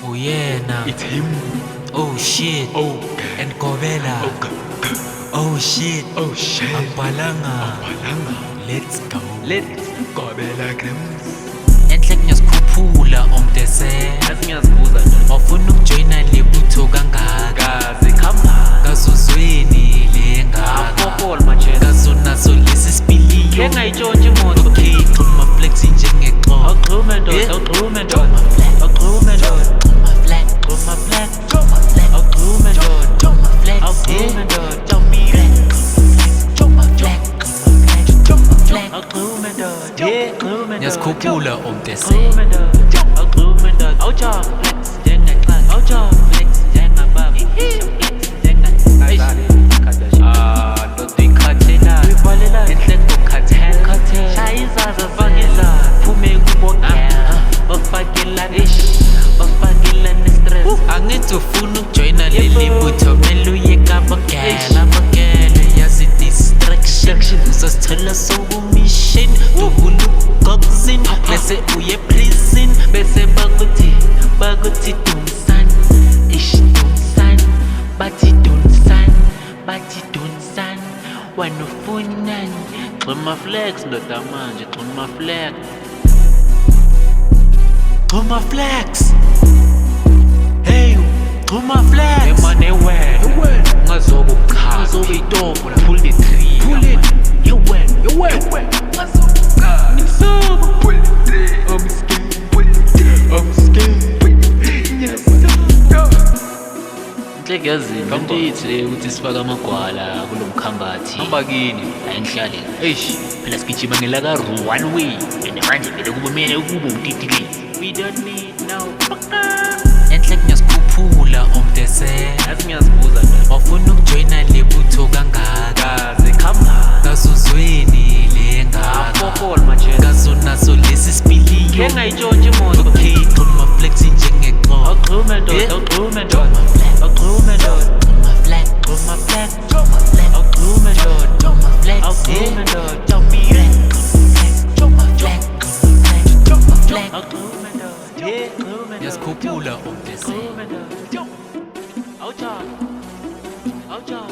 Oh yeah, nah. It's him. Oh shit. Oh, And Kovela. Oh shit. oh shit. Ampalanga. Palanga. Let's go. Let's go Bella Grims. Enhle ngiyazikhuphula omdese. Yazi ngiyazibuza nje. Wafuna ukujoyina lebutho kangaka. Kaze khamba. Kazuzweni lengaka. Apopol machete. Kazunaso lesi sipiliyo. Ke ngayitshontsha imoto. Okay, xhuma flex njengexhobo. Awuxhume ndoda, awuxhume ndoda. Awuxhume ndoda. Xhuma flex. Xhuma flex. Xhuma flex. Awuxhume ndoda. Xhuma flex. Awuxhume ndoda. Xhuma flex. Xhuma flex. Awuxhume ndoda. Yeah, xhume ndoda. Ngiyazikhuphula omdese. Awuxhume ndoda. Awuxhume ndoda. Awuchop flex njengexhobo. Awuchop flex njengababa. Flex njengexhobo. Ndoda ikhathela. Uyivalela. Enhle ngokhathela. Shaya izaza fakela. Phume kubogela. Bafakela bafakela ne-stress. Angithi ufuna ukujoyina leli butho mele uyeka abogela. Abogela yazi distraction. Uzosithola sokumission. Dubulugoxin bese uye prison. Bese bakuthi Dunsan. Dunsan. Bathi Dunsan. Wena ufunani? Xhuma flex ndoda manje, xhuma flex. Xhuma flex. Hey, Xhuma flex. Emane wena. Ngazokuchaza. Ngazobe itopo la. Pull the trigger. Pull it. You win. Pull the trigger. I'm scared. Yes. Inhleke yazini into ithi le ukuthi sifake amagwala kulo mkhambathi. Hamba kini. Ayinhlale. Eish. Phela sigijima ngelaka one way. And manje vele kubumele kube utitile. We don't need no. Enhle ngiyazikhuphula omdese. Yazi ngiyazibuza nje. Wafuna ukujoyina lebutho kangaka. Kaze khamba. Kazuzweni lengaka. Apopol machete. Kazunaso lesi sipiliyo. Ke ngayitshontsha imoto. Okay, xhuma flex njengexhobo. Awuxhume ndoda, awuxhume ndoda. Awuxhume ndoda. Xhuma flex. Xhuma flex. Xhuma flex. Awuxhume ndoda. Xhuma flex. Awuxhume ndoda. Xhuma flex. Xhuma flex. Awuxhume ndoda. Yeah, xhume ndoda. Ngiyazikhuphula omdese. Xhume ndoda. Awuchop.